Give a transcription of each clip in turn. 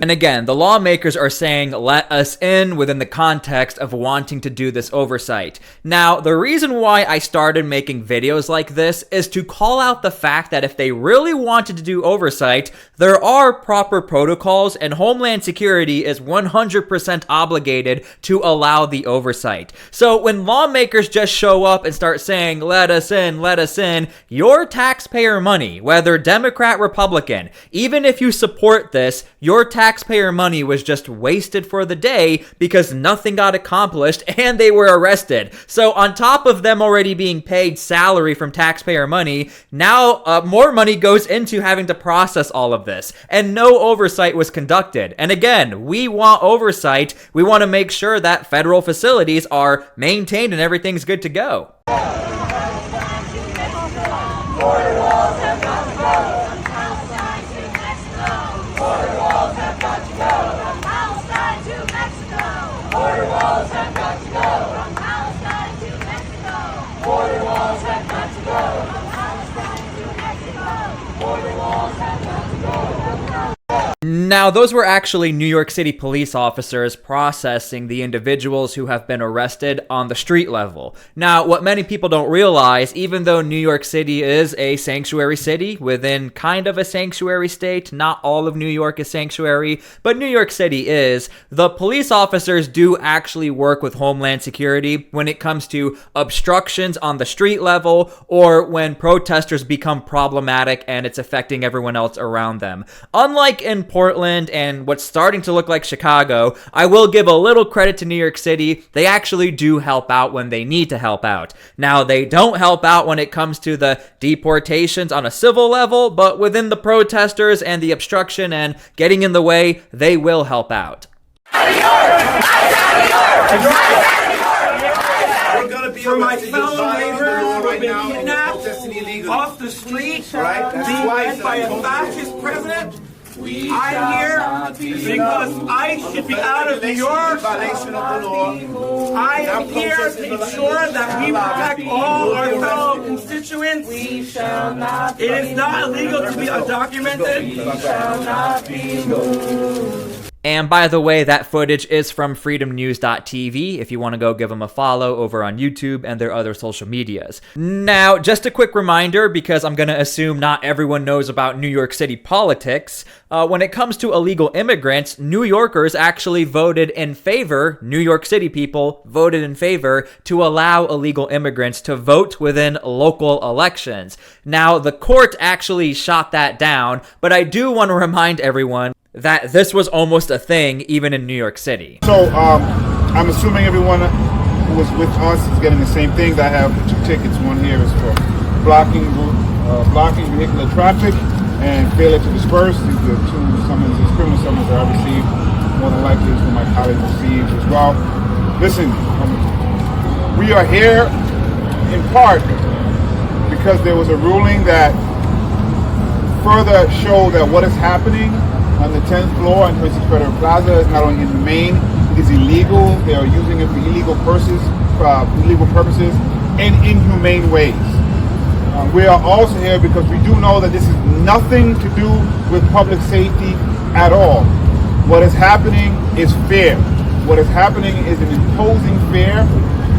And again, the lawmakers are saying, let us in, within the context of wanting to do this oversight. Now, the reason why I started making videos like this is to call out the fact that if they really wanted to do oversight, there are proper protocols, and Homeland Security is 100% obligated to allow the oversight. So when lawmakers just show up and start saying, let us in, your taxpayer money, whether Democrat, Republican, even if you support this, your taxpayer taxpayer money was just wasted for the day because nothing got accomplished and they were arrested. So on top of them already being paid salary from taxpayer money, now more money goes into having to process all of this, and no oversight was conducted. And again, we want oversight. We want to make sure that federal facilities are maintained and everything's good to go. Now, those were actually New York City police officers processing the individuals who have been arrested on the street level. Now, what many people don't realize, even though New York City is a sanctuary city within kind of a sanctuary state, not all of New York is sanctuary, but New York City is, the police officers do actually work with Homeland Security when it comes to obstructions on the street level or when protesters become problematic and it's affecting everyone else around them. Unlike in Portland and what's starting to look like Chicago, I will give a little credit to New York City. They actually do help out when they need to help out. Now, they don't help out when it comes to the deportations on a civil level, but within the protesters and the obstruction and getting in the way, they will help out. For my fellow neighbors who have been kidnapped off the street, being led by a fascist president, I'm here because ICE should be out of New York. I am here to ensure that we protect all our fellow constituents. It is not illegal to be undocumented. And by the way, that footage is from freedomnews.tv if you want to go give them a follow over on YouTube and their other social medias. Now, just a quick reminder, because I'm going to assume not everyone knows about New York City politics, when it comes to illegal immigrants, New Yorkers actually voted in favor, New York City people voted in favor to allow illegal immigrants to vote within local elections. Now, the court actually shot that down, but I do want to remind everyone that this was almost a thing even in New York City. So I'm assuming everyone who was with us is getting the same things. I have 2 tickets. One here is for blocking vehicular traffic and failure to disperse. These are 2 summonses, criminal summonses I received. More than likely is what my colleague received as well. Listen, we are here in part because there was a ruling that further showed that what is happening on the 10th floor on 26 Federal Plaza is not only inhumane, it is illegal. They are using it for illegal purposes and inhumane ways. We are also here because we do know that this is nothing to do with public safety at all. What is happening is fear. What is happening is an imposing fear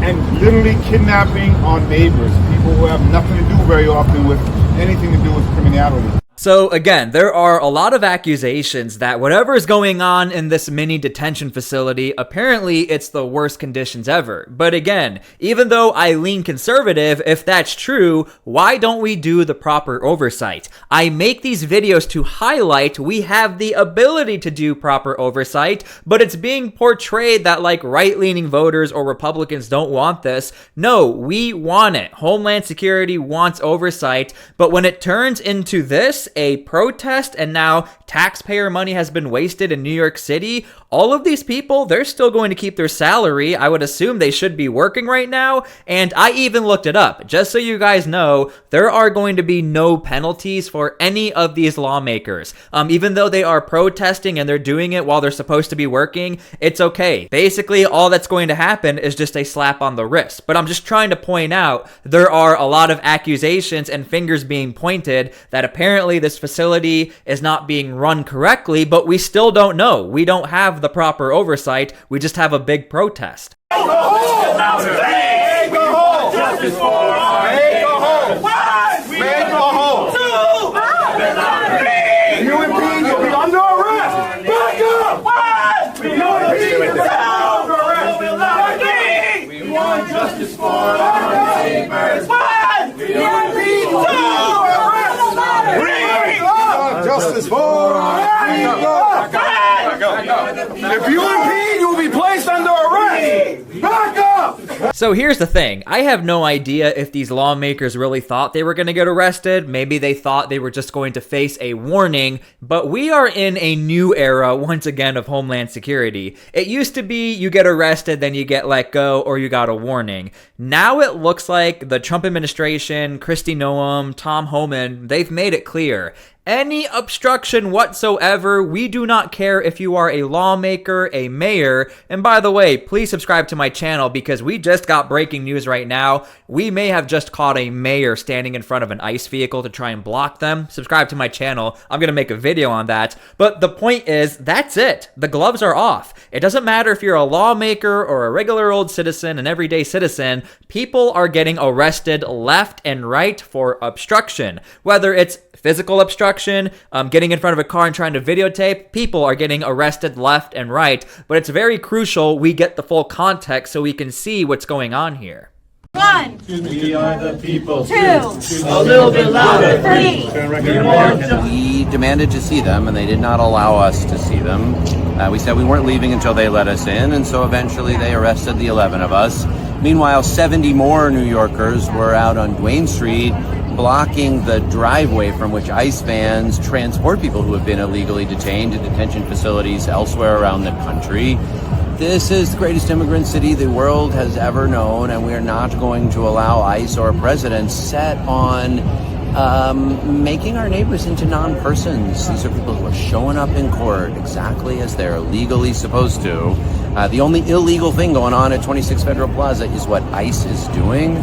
and literally kidnapping our neighbors, people who have nothing to do very often with anything to do with criminality. So again, there are a lot of accusations that whatever is going on in this mini detention facility, apparently it's the worst conditions ever. But again, even though I lean conservative, if that's true, why don't we do the proper oversight? I make these videos to highlight we have the ability to do proper oversight, but it's being portrayed that like right-leaning voters or Republicans don't want this. No, we want it. Homeland Security wants oversight, but when it turns into this, a protest, and now taxpayer money has been wasted in New York City, all of these people, they're still going to keep their salary. I would assume they should be working right now, and I even looked it up. Just so you guys know, there are going to be no penalties for any of these lawmakers. Even though they are protesting and they're doing it while they're supposed to be working, it's okay. Basically, all that's going to happen is just a slap on the wrist. But I'm just trying to point out there are a lot of accusations and fingers being pointed that apparently this facility is not being run correctly, but we still don't know. We don't have the proper oversight. We just have a big protest. Justice for our you'll be under arrest. Back up. We want justice for our neighbors. Justice for our If you impede, you will be placed under arrest. Back up! So here's the thing. I have no idea if these lawmakers really thought they were going to get arrested. Maybe they thought they were just going to face a warning, but we are in a new era, once again, of Homeland Security. It used to be you get arrested, then you get let go, or you got a warning. Now it looks like the Trump administration, Kristi Noem, Tom Homan, they've made it clear. Any obstruction whatsoever, we do not care if you are a lawmaker, a mayor, and by the way, please subscribe to my channel because we just got breaking news right now. We may have just caught a mayor standing in front of an ICE vehicle to try and block them. Subscribe to my channel. I'm going to make a video on that. But the point is, that's it. The gloves are off. It doesn't matter if you're a lawmaker or a regular old citizen, an everyday citizen, people are getting arrested left and right for obstruction. Whether it's physical obstruction, getting in front of a car and trying to videotape, people are getting arrested left and right. But it's very crucial we get the full context so we can see what's going on here. 1, We are the people. 2, A little bit louder. 3. We demanded to see them, and they did not allow us to see them. We said we weren't leaving until they let us in, and so eventually they arrested the 11 of us. Meanwhile, 70 more New Yorkers were out on Duane Street blocking the driveway from which ICE vans transport people who have been illegally detained to detention facilities elsewhere around the country. This is the greatest immigrant city the world has ever known, and we are not going to allow ICE or a president set on making our neighbors into non-persons. These are people who are showing up in court exactly as they're legally supposed to. The only illegal thing going on at 26 Federal Plaza is what ICE is doing.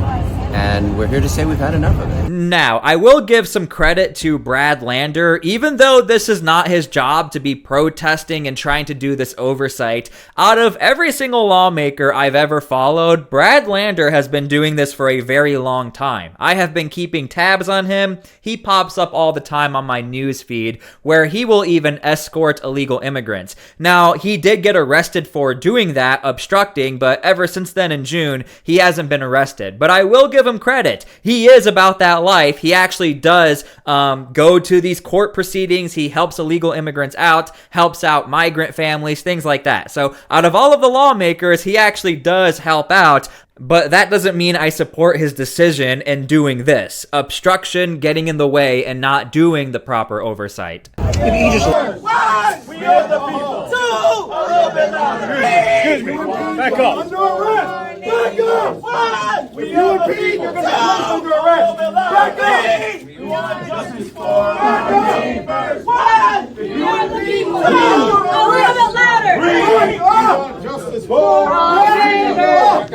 And we're here to say we've had enough of it. Now, I will give some credit to Brad Lander. Even though this is not his job to be protesting and trying to do this oversight, out of every single lawmaker I've ever followed, Brad Lander has been doing this for a very long time. I have been keeping tabs on him. He pops up all the time on my news feed, where he will even escort illegal immigrants. Now, he did get arrested for doing that, obstructing, but ever since then in June, he hasn't been arrested. But I will give him credit. He is about that life. He actually does go to these court proceedings. He helps illegal immigrants out, helps out migrant families, things like that. So out of all of the lawmakers, he actually does help out. But that doesn't mean I support his decision in doing this. Obstruction, getting in the way, and not doing the proper oversight. One, we are the people. 2, a little bit louder. Excuse me. Back up. Under arrest. Back up. 1, we are the people. You're going to be under arrest. Back up. We want justice for our neighbors. 1, we are the people. 2, A little bit louder. 3, up. Justice for our neighbors.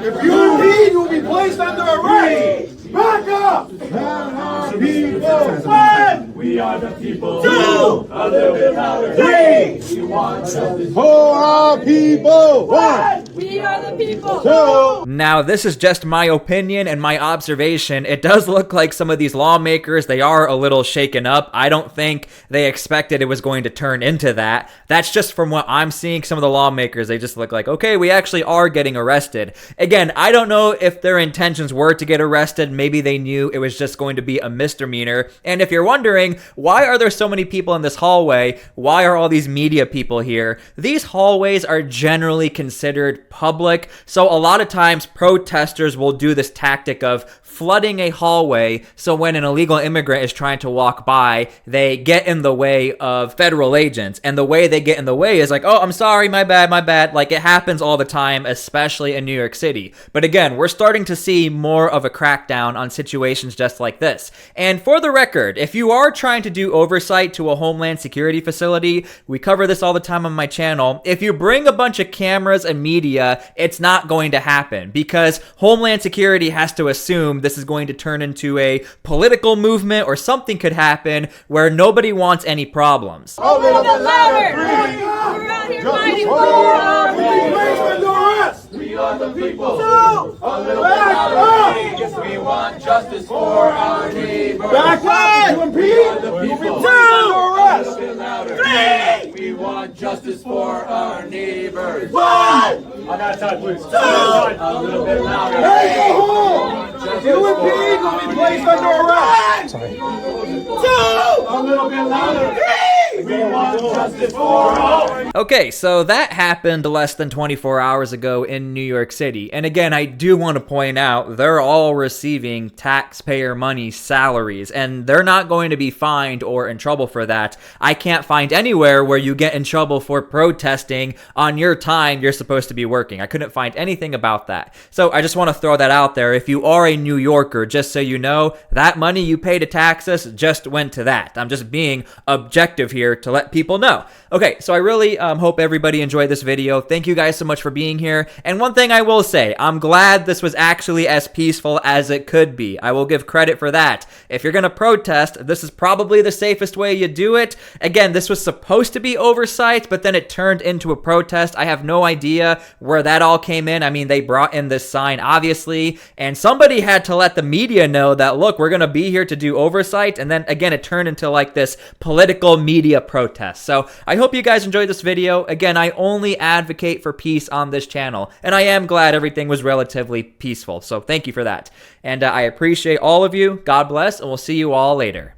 If you impede, you will be placed under arrest. Back up. People. 1, we are the people. 2, a little bit louder. 3, we want justice For our people. 1, We are the people. 2. Now, this is just my opinion and my observation. It does look like some of these lawmakers, they are a little shaken up. I don't think they expected it was going to turn into that. That's just from what I'm seeing. Some of the lawmakers, they just look like, okay, we actually are getting arrested. Again, I don't know if their intentions were to get arrested. Maybe they knew it was just going to be a misdemeanor. And if you're wondering, why are there so many people in this hallway? Why are all these media people here? These hallways are generally considered public, so a lot of times protesters will do this tactic of flooding a hallway, so when an illegal immigrant is trying to walk by, they get in the way of federal agents. And the way they get in the way is like, oh, I'm sorry, my bad. Like, it happens all the time, especially in New York City. But again, we're starting to see more of a crackdown on situations just like this. And for the record, if you are trying to do oversight to a Homeland Security facility, we cover this all the time on my channel. If you bring a bunch of cameras and media, it's not going to happen because Homeland Security has to assume this is going to turn into a political movement or something could happen where nobody wants any problems. A little bit louder. We're out here fighting for our rights. We are the people. 2, a little bit louder. Yes, we want justice for our neighbors. Back up. You impede. The people. 2, a little bit louder. 3, we want justice for our neighbors. 1, On that side, please. 2, a little bit louder. Hey, go home. Human beings will be placed under arrest. Sorry. 2! A little bit louder. 3! We want justice for all. Okay, so that happened less than 24 hours ago in New York City. And again, I do want to point out, they're all receiving taxpayer money salaries, and they're not going to be fined or in trouble for that. I can't find anywhere where you get in trouble for protesting on your time you're supposed to be working. I couldn't find anything about that. So I just want to throw that out there. If you are a New Yorker, just so you know, that money you pay to taxes just went to that. I'm just being objective here to let people know. Okay, so I really hope everybody enjoyed this video. Thank you guys so much for being here. And one thing I will say, I'm glad this was actually as peaceful as it could be. I will give credit for that. If you're gonna protest, this is probably the safest way you do it. Again, this was supposed to be oversight, but then it turned into a protest. I have no idea where that all came in. I mean, they brought in this sign, obviously, and somebody had to let the media know that, look, we're gonna be here to do oversight, and then again, it turned into like this political media protest. So I hope you guys enjoyed this video. Again, I only advocate for peace on this channel, and I am glad everything was relatively peaceful, so thank you for that. And I appreciate all of you. God bless, and we'll see you all later.